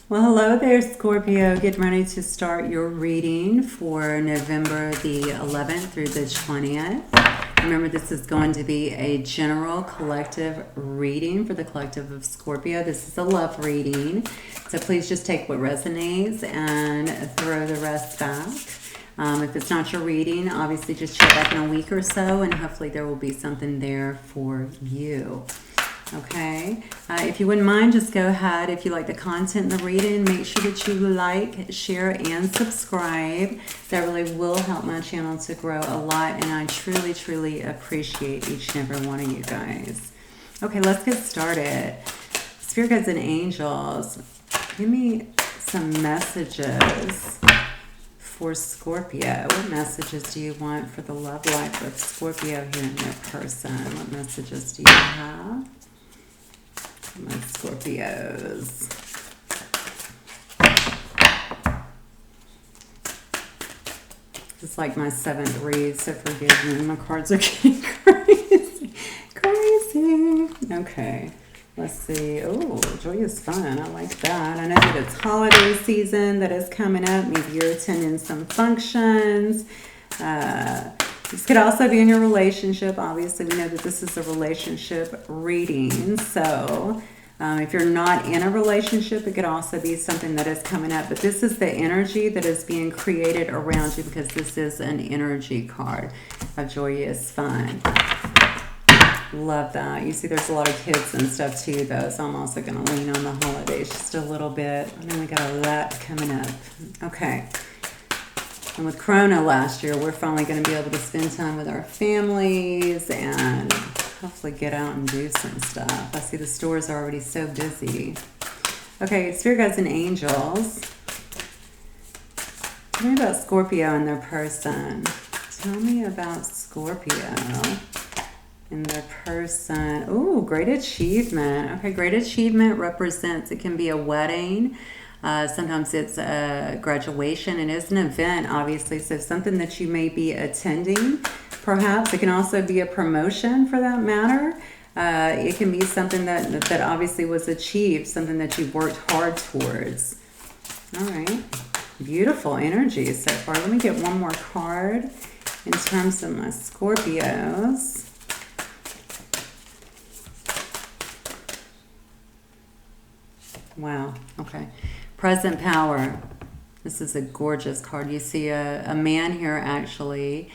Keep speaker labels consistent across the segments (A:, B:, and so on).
A: Well, hello there, Scorpio. Get ready to start your reading for November the 11th through the 20th. Remember, this is going to be a general collective reading for the collective of Scorpio. This is a love reading, so please just take what resonates and throw the rest back. If it's not your reading, obviously just check back in a week or so, and hopefully there will be something there for you. Okay, if you wouldn't mind, just go ahead. If you like the content in the reading, make sure that you like, share, and subscribe. That really will help my channel to grow a lot, and I truly, truly appreciate each and every one of you guys. Okay, let's get started. Spirit guides and angels, give me some messages for Scorpio. What messages do you want for the love life of Scorpio here in your person? What messages do you have? My Scorpios. It's like my seventh read, so forgive me. My cards are getting crazy. Crazy. Okay. Let's see. Oh, joyous fun. I like that. I know that it's holiday season that is coming up. Maybe you're attending some functions. This could also be in your relationship. Obviously, we know that this is a relationship reading. So if you're not in a relationship, it could also be something that is coming up. But this is the energy that is being created around you because this is an energy card of joyous fun. Love that. You see there's a lot of kids and stuff too, though. So I'm also going to lean on the holidays just a little bit. And then we got a lot coming up. Okay. And with Corona last year, we're finally going to be able to spend time with our families and hopefully get out and do some stuff. I see the stores are already so busy. Okay, Spirit guides and angels. Tell me about Scorpio and their person. Tell me about Scorpio and their person. Ooh, great achievement. Okay, great achievement represents, it can be a wedding. Sometimes it's a graduation. It is an event, obviously, so something that you may be attending, perhaps. It can also be a promotion, for that matter. It can be something that obviously was achieved, something that you worked hard towards. All right. Beautiful energy so far. Let me get one more card in terms of my Scorpios. Wow. Okay. Present power. This is a gorgeous card. You see a man here, actually.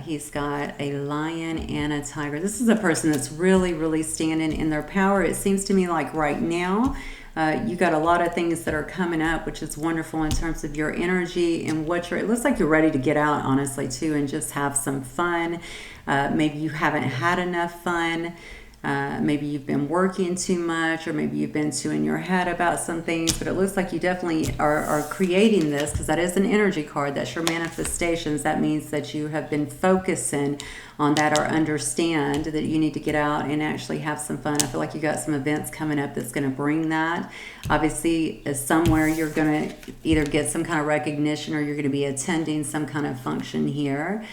A: He's got a lion and a tiger. This is a person that's really, really standing in their power. It seems to me like right now, you got a lot of things that are coming up, which is wonderful in terms of your energy and what it looks like you're ready to get out, honestly, too, and just have some fun. Maybe you haven't had enough fun. Maybe you've been working too much, or maybe you've been too in your head about some things, but it looks like you definitely are creating this, because that is an energy card. That's your manifestations. That means that you have been focusing on that, or understand that you need to get out and actually have some fun. I feel like you got some events coming up that's going to bring that. Obviously, somewhere you're going to either get some kind of recognition, or you're going to be attending some kind of function here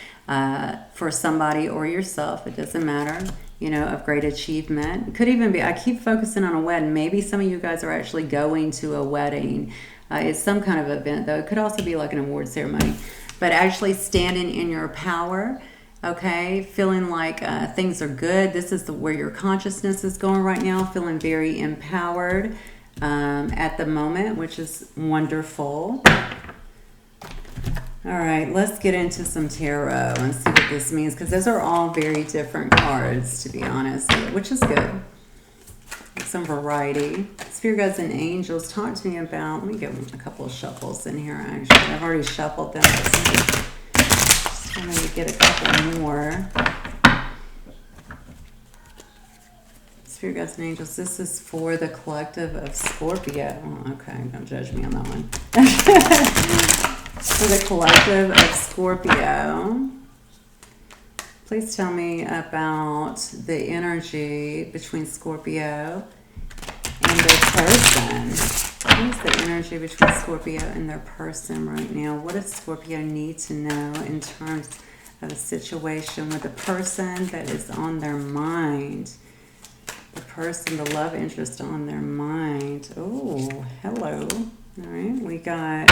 A: for somebody or yourself. It doesn't matter. You know, of great achievement. It could even be, I keep focusing on a wedding. Maybe some of you guys are actually going to a wedding. It's some kind of event, though. It could also be like an award ceremony. But actually standing in your power, okay, feeling like things are good. This is where your consciousness is going right now, feeling very empowered at the moment, which is wonderful. All right, let's get into some tarot and see what this means, because those are all very different cards, to be honest, which is good. Some variety. Spirit guides and angels, talk to me about, let me get a couple of shuffles in here, actually. I've already shuffled them. Just want to get a couple more. Spirit guides and angels, this is for the collective of Scorpio. Oh, okay, don't judge me on that one. For the collective of Scorpio, please tell me about the energy between Scorpio and their person. What is the energy between Scorpio and their person right now? What does Scorpio need to know in terms of a situation with a person that is on their mind? The person, the love interest on their mind. Oh, hello. All right, we got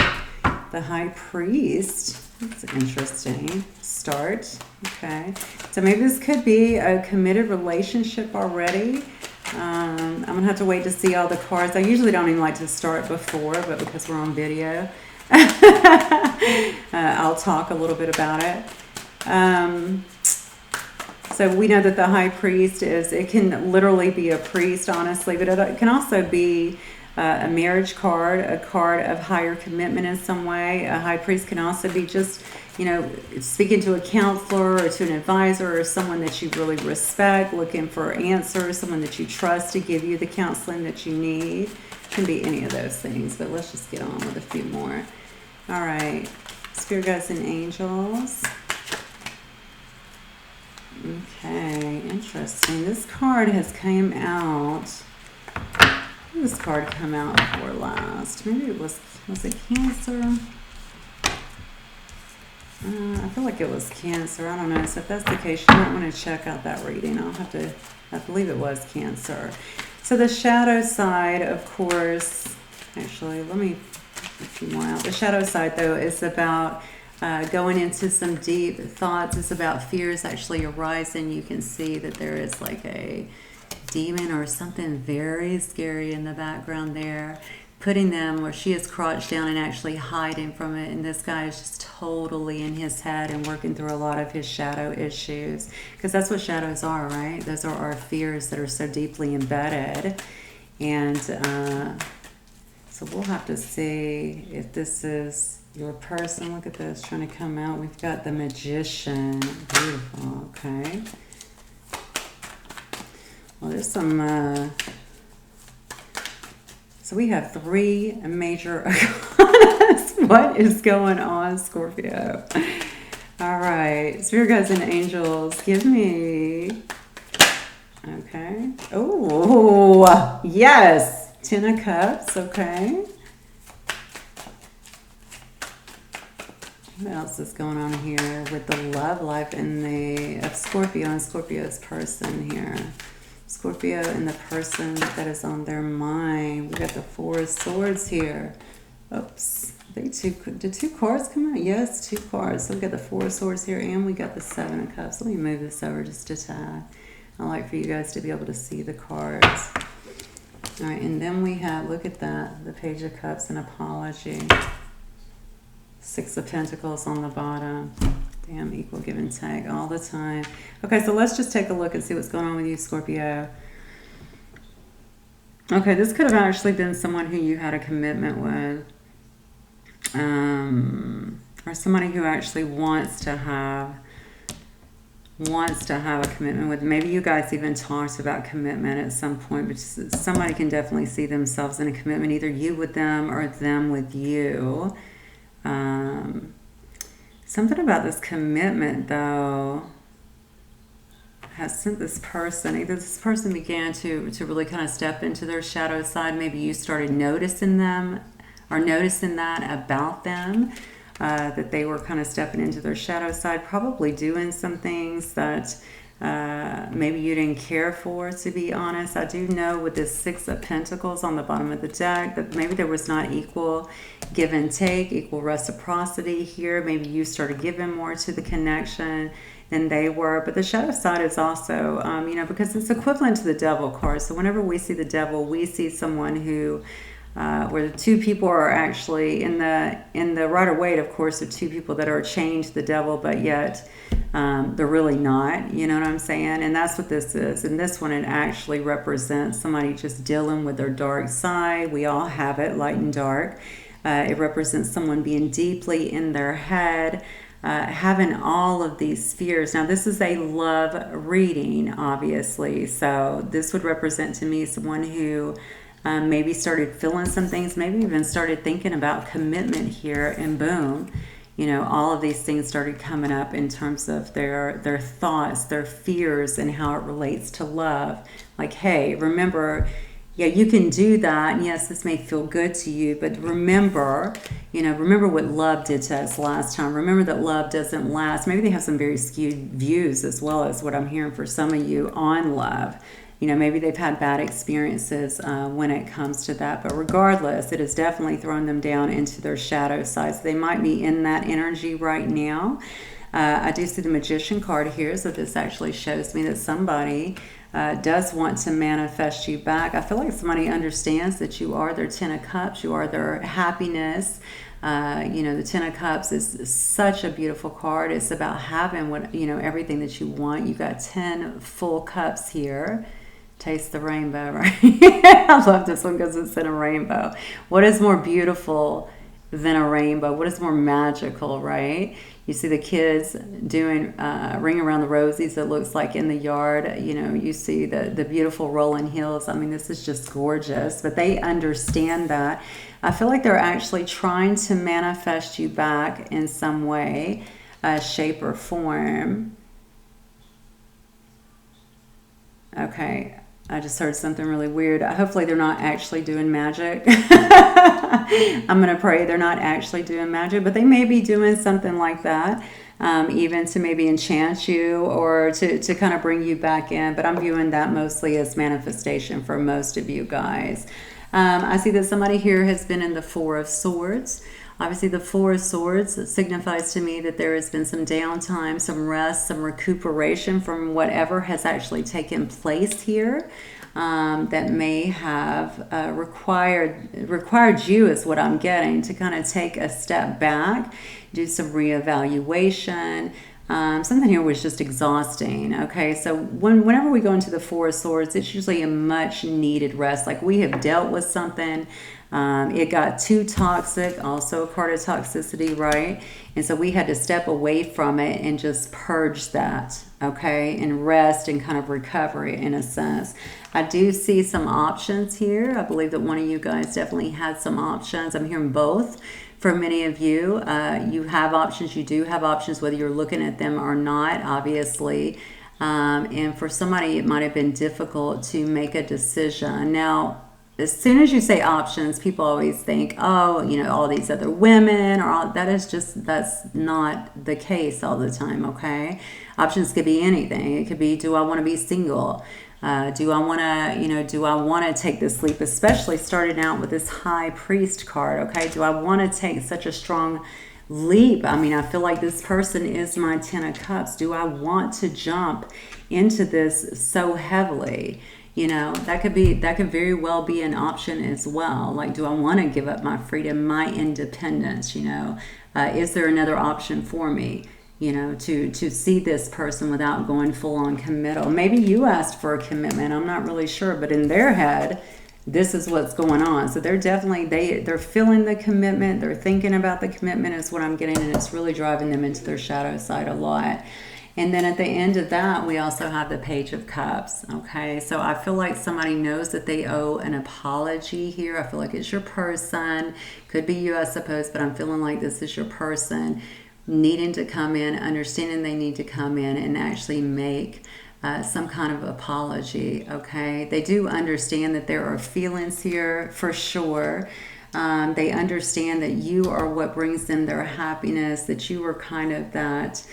A: the High Priest. That's interesting. Start. Okay. So maybe this could be a committed relationship already. I'm going to have to wait to see all the cards. I usually don't even like to start before, but because we're on video, I'll talk a little bit about it. So we know that the High Priest it can literally be a priest, honestly, but it can also be a marriage card, a card of higher commitment in some way. A High Priest can also be just, speaking to a counselor or to an advisor or someone that you really respect, looking for answers, someone that you trust to give you the counseling that you need. It can be any of those things, but let's just get on with a few more. All right, Spirit Guides and Angels. Okay, interesting. This card has came out. This card come out before last. Maybe it was it Cancer? I feel like it was Cancer. I don't know. So if that's the case, you might want to check out that reading. I believe it was Cancer. So the shadow side, of course, actually, let me get a few more out. The shadow side, though, is about going into some deep thoughts. It's about fears actually arising. You can see that there is like a demon or something very scary in the background there, putting them where she is crouched down and actually hiding from it. And this guy is just totally in his head and working through a lot of his shadow issues, because that's what shadows are, right? Those are our fears that are so deeply embedded. And so we'll have to see if this is your person. Look at this, trying to come out. We've got the Magician. Beautiful. Okay. Well, there's some, so we have 3 major arcanas. What is going on, Scorpio? All right, Spirit Guides and Angels, give me, okay. Oh, yes, 10 of Cups, okay. What else is going on here with the love life of Scorpio and Scorpio's person here? Scorpio and the person that is on their mind. We got the 4 of Swords here. Oops. Did 2 cards come out? Yes, 2 cards. So we got the 4 of Swords here, and we got the 7 of Cups. Let me move this over just a tad. I like for you guys to be able to see the cards. All right, and then we have, look at that, the Page of Cups and Apology. 6 of Pentacles on the bottom. Damn, equal give and take all the time. Okay, so let's just take a look and see what's going on with you, Scorpio. Okay, this could have actually been someone who you had a commitment with. Or somebody who actually wants to have a commitment with. Maybe you guys even talked about commitment at some point, but somebody can definitely see themselves in a commitment, either you with them or them with you. Something about this commitment, though, has sent this person, either this person began to really kind of step into their shadow side. Maybe you started noticing them or noticing that about them, that they were kind of stepping into their shadow side, probably doing some things that maybe you didn't care for, to be honest. I do know with this 6 of Pentacles on the bottom of the deck that maybe there was not equal give and take, equal reciprocity here. Maybe you started giving more to the connection than they were. But the shadow side is also, because it's equivalent to the Devil card. So whenever we see the Devil, we see someone who, where the 2 people are actually in the Rider-Waite, of course, the 2 people that are chained to the Devil, but yet they're really not, you know what I'm saying? And that's what this is. And this one, it actually represents somebody just dealing with their dark side. We all have it, light and dark. It represents someone being deeply in their head, having all of these fears. Now, this is a love reading, obviously. So this would represent to me someone who maybe started feeling some things, maybe even started thinking about commitment here, and boom, all of these things started coming up in terms of their thoughts, their fears, and how it relates to love. Like, hey, remember, yeah, you can do that. And yes, this may feel good to you, but remember what love did to us last time. Remember that love doesn't last. Maybe they have some very skewed views as well, as what I'm hearing for some of you on love. You know, maybe they've had bad experiences when it comes to that. But regardless, it has definitely thrown them down into their shadow side. So they might be in that energy right now. I do see the Magician card here. So this actually shows me that somebody does want to manifest you back. I feel like somebody understands that you are their Ten of Cups. You are their happiness. You know, the Ten of Cups is such a beautiful card. It's about having what, you know, everything that you want. You've got 10 full cups here. Taste the rainbow, right? I love this one because it's in a rainbow. What is more beautiful than a rainbow? What is more magical, right? You see the kids doing Ring Around the Rosies, it looks like, in the yard. You know, you see the beautiful rolling hills. I mean, this is just gorgeous. But they understand that. I feel like they're actually trying to manifest you back in some way, shape, or form. Okay. I just heard something really weird. Hopefully they're not actually doing magic. I'm going to pray they're not actually doing magic, but they may be doing something like that, even to maybe enchant you or to kind of bring you back in. But I'm viewing that mostly as manifestation for most of you guys. I see that somebody here has been in the Four of Swords. Obviously, the Four of Swords signifies to me that there has been some downtime, some rest, some recuperation from whatever has actually taken place here that may have required you, is what I'm getting, to kind of take a step back, do some reevaluation. Something here was just exhausting. Okay, so whenever we go into the Four of Swords, it's usually a much needed rest. Like we have dealt with something. It got too toxic, also a card of toxicity, right? And so we had to step away from it and just purge that, okay? And rest and kind of recovery in a sense. I do see some options here. I believe that one of you guys definitely had some options. I'm hearing both. For many of you, you have options. You do have options, whether you're looking at them or not, obviously. And for somebody, it might have been difficult to make a decision. Now, as soon as you say options, people always think, oh, you know, all these other women, or all that. Is just, that's not the case all the time, okay? Options could be anything. It could be, do I want to be single? Do I want to, you know, do I want to take this leap, especially starting out with this High Priest card, okay? Do I want to take such a strong leap? I mean, I feel like this person is my Ten of Cups. Do I want to jump into this so heavily? You know, that could very well be an option as well. Like, do I want to give up my freedom, my independence? You know, is there another option for me? You know, to see this person without going full on committal. Maybe you asked for a commitment. I'm not really sure, but in their head, this is what's going on. So they're definitely, they're feeling the commitment. They're thinking about the commitment is what I'm getting, and it's really driving them into their shadow side a lot. And then at the end of that, we also have the Page of Cups, okay? So I feel like somebody knows that they owe an apology here. I feel like it's your person. Could be you, I suppose, but I'm feeling like this is your person needing to come in, understanding they need to come in and actually make some kind of apology, okay? They do understand that there are feelings here for sure. They understand that you are what brings them their happiness, that you are kind of that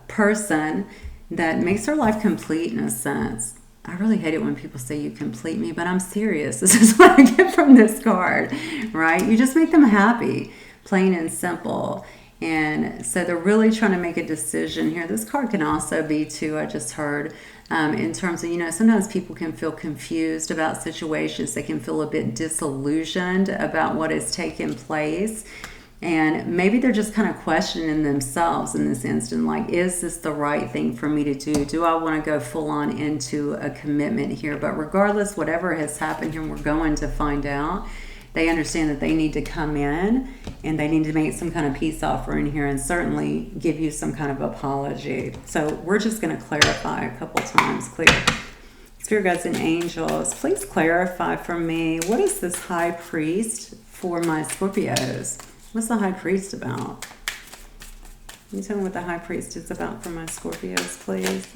A: person that makes their life complete in a sense. I really hate it when people say you complete me, but I'm serious. This is what I get from this card, right? You just make them happy, plain and simple. And so they're really trying to make a decision here. This card can also be, too, I just heard, in terms of, you know, sometimes people can feel confused about situations. They can feel a bit disillusioned about what is taking place. And maybe they're just kind of questioning themselves in this instant, like, is this the right thing for me to do? Do I want to go full on into a commitment here? But regardless, whatever has happened here, we're going to find out. They understand that they need to come in and they need to make some kind of peace offering here and certainly give you some kind of apology. So we're just going to clarify a couple times. Clear. Spirit guides and angels, please clarify for me, what is this High Priest for my Scorpios? What's the High Priest about? Can you tell me what the High Priest is about for my Scorpios, please?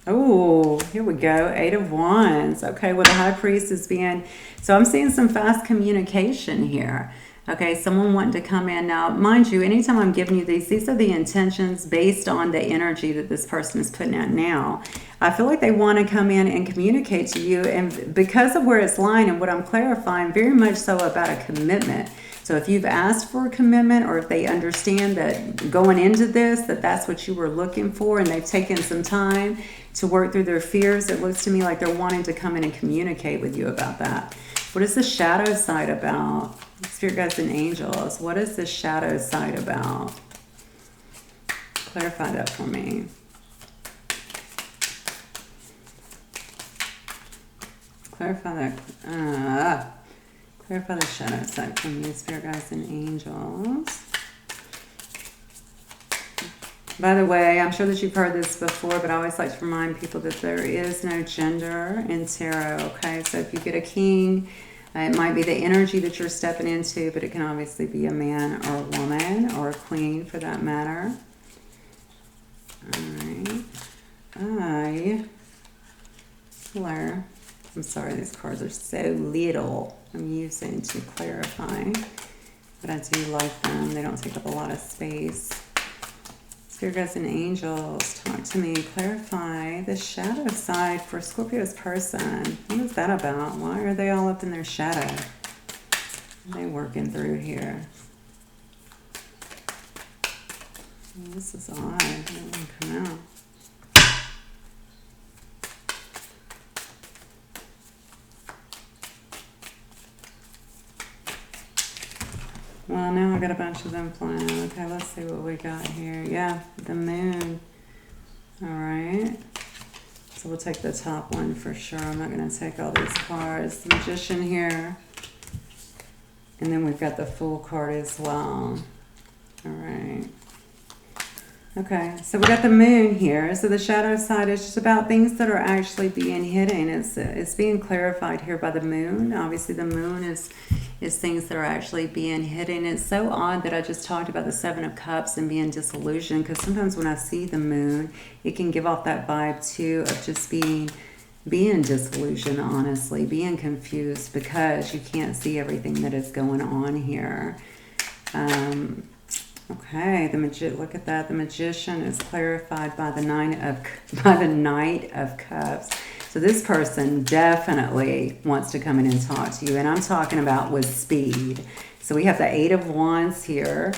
A: Oh, here we go. 8 of Wands. Okay, well, the High Priest is being... So I'm seeing some fast communication here. Okay, someone wanting to come in. Now, mind you, anytime I'm giving you these are the intentions based on the energy that this person is putting out now. I feel like they want to come in and communicate to you, and because of where it's lying and what I'm clarifying, very much so about a commitment. So if you've asked for a commitment, or if they understand that going into this, that's what you were looking for, and they've taken some time to work through their fears, it looks to me like they're wanting to come in and communicate with you about that. What is the shadow side about? Spirit guides and angels, what is the shadow side about? Clarify that for me. Clarify that. Clarify the shadow side for me, spirit guides and angels. By the way, I'm sure that you've heard this before, but I always like to remind people that there is no gender in tarot, okay? So if you get a king, it might be the energy that you're stepping into, but it can obviously be a man or a woman or a queen for that matter. All right. I'm sorry, these cards are so little. I'm using to clarify, but I do like them. They don't take up a lot of space. Spirit guides and angels, talk to me. Clarify the shadow side for Scorpio's person. What is that about? Why are they all up in their shadow? What are they working through here? Oh, this is odd. It didn't come out. Well, now I got a bunch of them flying out. Okay, let's see what we got here. Yeah, the moon. All right. So we'll take the top one for sure. I'm not going to take all these cards. The magician here. And then we've got the fool card as well. All right. Okay, so we got the moon here. So the shadow side is just about things that are actually being hidden. It's being clarified here by the moon. Obviously, the moon is things that are actually being hidden. It's so odd that I just talked about the Seven of Cups and being disillusioned, because sometimes when I see the moon, it can give off that vibe too of just being disillusioned, honestly, being confused because you can't see everything that is going on here. Okay, look at that. The magician is clarified by the Knight of Cups. So this person definitely wants to come in and talk to you, and I'm talking about with speed. So we have the Eight of Wands here.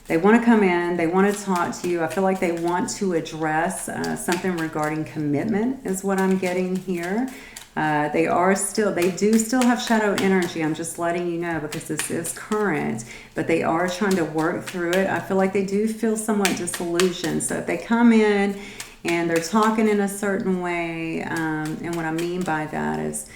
A: They want to come in. They want to talk to you. I feel like they want to address something regarding commitment is what I'm getting here. They do still have shadow energy. I'm just letting you know, because this is current, but they are trying to work through it. I feel like they do feel somewhat disillusioned. So if they come in and they're talking in a certain way, and what I mean by that is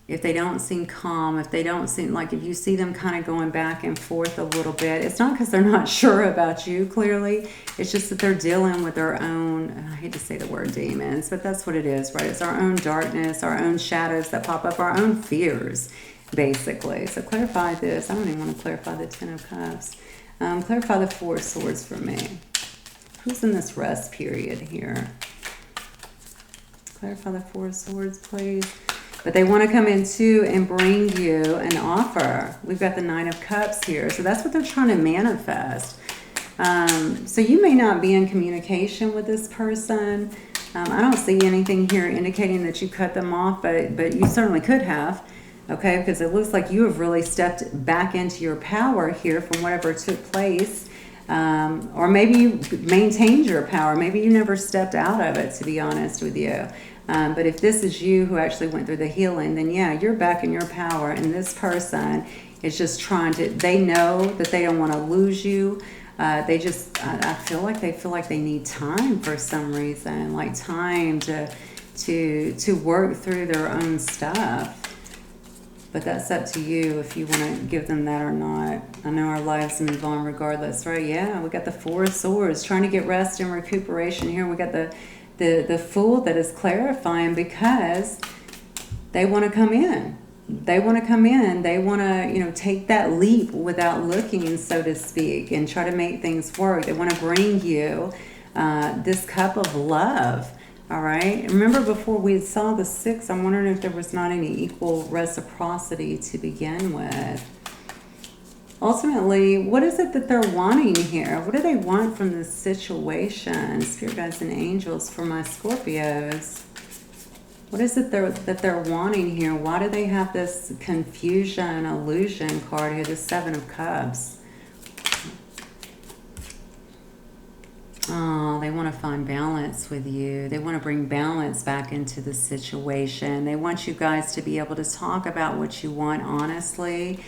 A: if they don't seem calm, if they don't seem like, if you see them kind of going back and forth a little bit, it's not because they're not sure about you, clearly. It's just that they're dealing with their own, I hate to say the word demons, but that's what it is, right? It's our own darkness, our own shadows that pop up, our own fears, basically. So clarify this. I don't even want to clarify the Ten of Cups. Clarify the Four of Swords for me. Who's in this rest period here? Clarify the Four of Swords, please. But they want to come in too and bring you an offer. We've got the Nine of Cups here. So that's what they're trying to manifest. So you may not be in communication with this person. I don't see anything here indicating that you cut them off, but you certainly could have. Okay, because it looks like you have really stepped back into your power here from whatever took place. Or maybe you maintained your power. Maybe you never stepped out of it, to be honest with you. But if this is you who actually went through the healing, then yeah, you're back in your power. And this person is just trying to, they know that they don't want to lose you. I feel like they need time for some reason, like time to work through their own stuff. But that's up to you if you want to give them that or not. I know our lives move on regardless, right? Yeah, we got the Four of Swords, trying to get rest and recuperation here. We got the Fool that is clarifying because they want to come in. They want to come in. They want to, take that leap without looking, so to speak, and try to make things work. They want to bring you this cup of love. All right. Remember before we saw the Six, I'm wondering if there was not any equal reciprocity to begin with. ultimately, what is it that they're wanting here? What do they want from this situation? Spirit guides and angels for my Scorpios. What is it that they're wanting here? Why do they have this confusion, illusion card here, the Seven of Cups? Oh, they want to find balance with you. They want to bring balance back into the situation. They want you guys to be able to talk about what you want honestly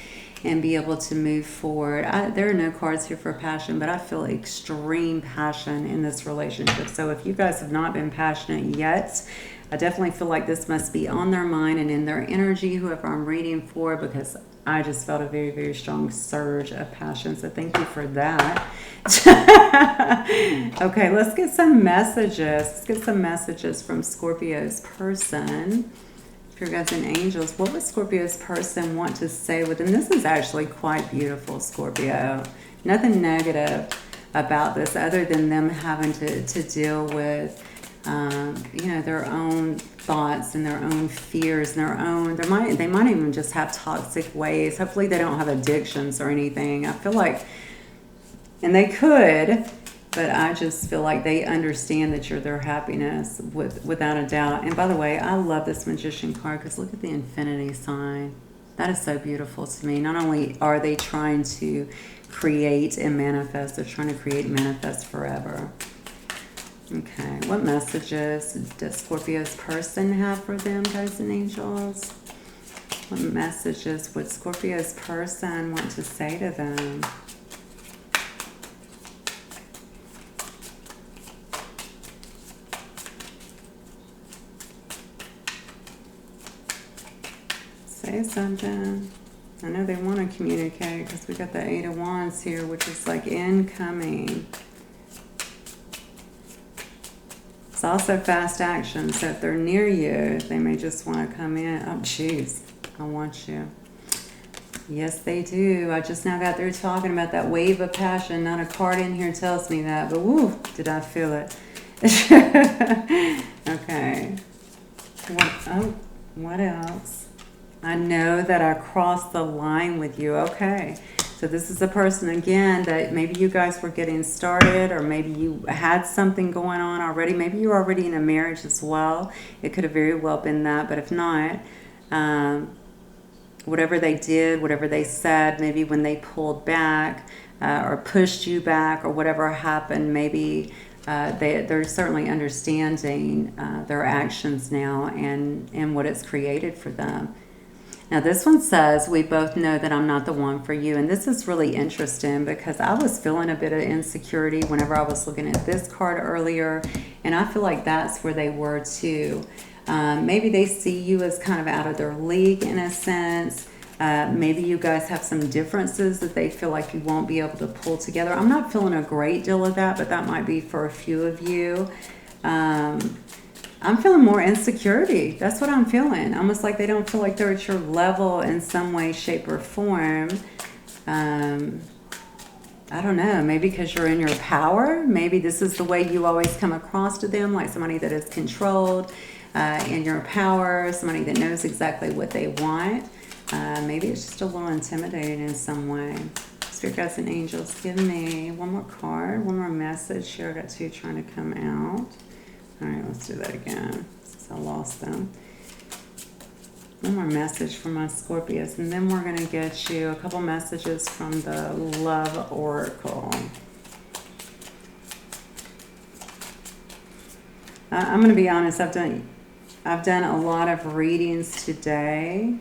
A: and be able to move forward. There are no cards here for passion, but I feel extreme passion in this relationship. So if you guys have not been passionate yet, I definitely feel like this must be on their mind and in their energy, whoever I'm reading for, because I just felt a very, very strong surge of passion. So thank you for that. Okay, let's get some messages. Let's get some messages from Scorpio's person. Spirit guides and angels, what would Scorpio's person want to say with them? This is actually quite beautiful, Scorpio. Nothing negative about this other than them having to deal with you know, their own thoughts and their own fears and their own, they might even just have toxic ways. Hopefully they don't have addictions or anything. I feel like, and they could, but I just feel like they understand that you're their happiness without a doubt. And by the way, I love this Magician card because look at the infinity sign. That is so beautiful to me. Not only are they trying to create and manifest, they're trying to create and manifest forever. Okay, what messages does Scorpio's person have for them, guys and angels? What messages would Scorpio's person want to say to them? Say something. I know they want to communicate because we got the Eight of Wands here, which is like incoming. It's also fast action, so if they're near you, they may just want to come in. Oh, jeez, I want you. Yes, they do. I just now got through talking about that wave of passion. Not a card in here tells me that, but woo, did I feel it. Okay. What else? I know that I crossed the line with you. Okay. So this is a person, again, that maybe you guys were getting started, or maybe you had something going on already. Maybe you're already in a marriage as well. It could have very well been that, but if not, whatever they did, whatever they said, maybe when they pulled back or pushed you back or whatever happened, maybe they're certainly understanding their actions now and what it's created for them. Now this one says, we both know that I'm not the one for you. And this is really interesting because I was feeling a bit of insecurity whenever I was looking at this card earlier. And I feel like that's where they were too. Maybe they see you as kind of out of their league in a sense. Maybe you guys have some differences that they feel like you won't be able to pull together. I'm not feeling a great deal of that, but that might be for a few of you. I'm feeling more insecurity. That's what I'm feeling. Almost like they don't feel like they're at your level in some way, shape, or form. I don't know. Maybe because you're in your power. Maybe this is the way you always come across to them, like somebody that is controlled, in your power, somebody that knows exactly what they want. Maybe it's just a little intimidating in some way. Spirit guides and angels, give me one more card, one more message here. I got two trying to come out. All right, let's do that again since I lost them. One more message from my Scorpios, and then we're going to get you a couple messages from the Love Oracle. I'm going to be honest, I've done a lot of readings today.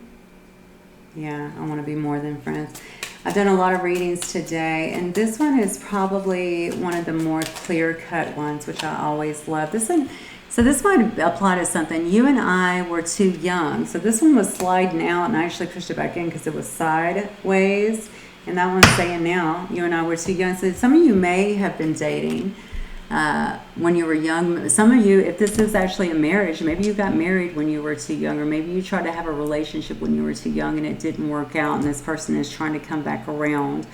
A: Yeah, I want to be more than friends. I've done a lot of readings today, and this one is probably one of the more clear-cut ones, which I always love. This one, so this might apply to something. You and I were too young. So this one was sliding out, and I actually pushed it back in because it was sideways. And that one's saying now, you and I were too young. So some of you may have been dating when you were young. Some of you, if this is actually a marriage, maybe you got married when you were too young, or maybe you tried to have a relationship when you were too young and it didn't work out, and this person is trying to come back around.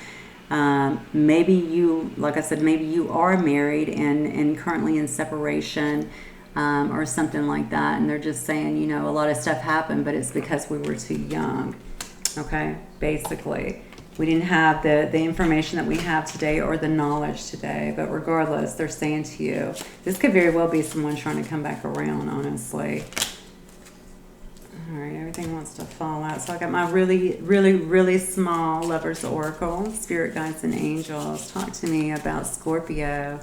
A: Maybe you, like I said, maybe you are married and currently in separation, or something like that, and they're just saying, you know, a lot of stuff happened, but it's because we were too young. Okay, basically. we didn't have the information that we have today or the knowledge today. But regardless, they're saying to you, this could very well be someone trying to come back around, honestly. All right, everything wants to fall out. So I got my really, really, really small Lover's Oracle, Spirit Guides and Angels. Talk to me about Scorpio.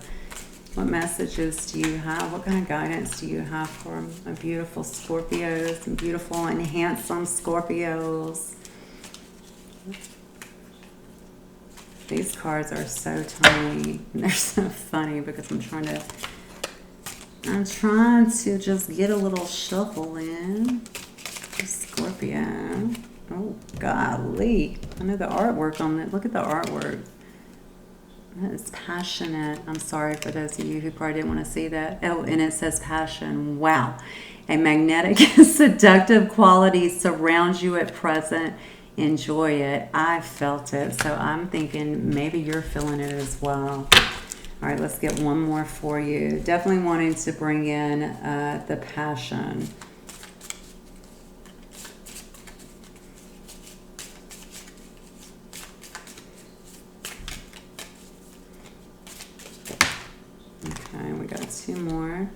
A: What messages do you have? What kind of guidance do you have for my beautiful Scorpios and beautiful and handsome Scorpios? These cards are so tiny and they're so funny because I'm trying to just get a little shuffle in. Scorpio. Oh, golly. I know the artwork on it. Look at the artwork. That is passionate. I'm sorry for those of you who probably didn't want to see that. Oh, and it says passion. Wow. A magnetic, seductive quality surrounds you at present. Enjoy it. I felt it. So I'm thinking maybe you're feeling it as well. All right, let's get one more for you. Definitely wanting to bring in the passion. Okay, we got two more.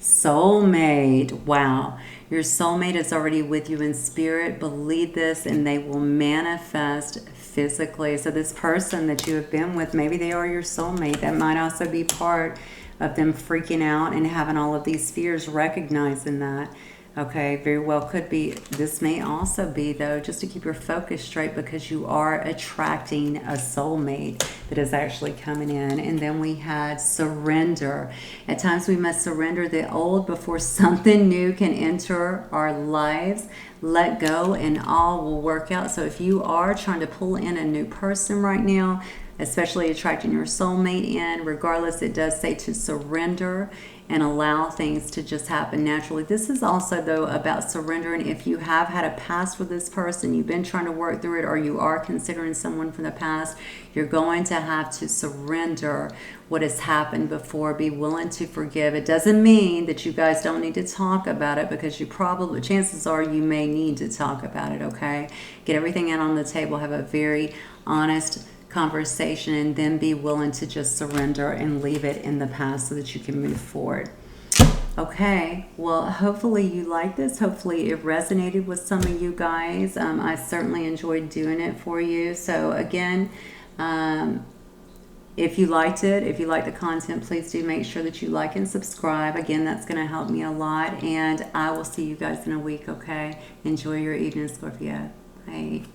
A: Soulmate. Wow. Your soulmate is already with you in spirit. Believe this and they will manifest physically. So this person that you have been with, maybe they are your soulmate. That might also be part of them freaking out and having all of these fears, recognizing that. Okay, very well could be. This may also be, though, just to keep your focus straight, because you are attracting a soulmate that is actually coming in. And then we had surrender. At times we must surrender the old before something new can enter our lives. Let go and all will work out. So if you are trying to pull in a new person right now, especially attracting your soulmate in, regardless, it does say to surrender and allow things to just happen naturally. This is also, though, about surrendering. If you have had a past with this person, you've been trying to work through it, or you are considering someone from the past, you're going to have to surrender what has happened before. Be willing to forgive. It doesn't mean that you guys don't need to talk about it, because you probably, chances are you may need to talk about it, okay? Get everything out on the table. Have a very honest conversation, and then be willing to just surrender and leave it in the past so that you can move forward. Okay, well, hopefully you like this. Hopefully it resonated with some of you guys. I certainly enjoyed doing it for you. So again, if you liked it, if you like the content, please do make sure that you like and subscribe. Again, that's going to help me a lot, and I will see you guys in a week, okay? Enjoy your evening, Scorpio. Bye.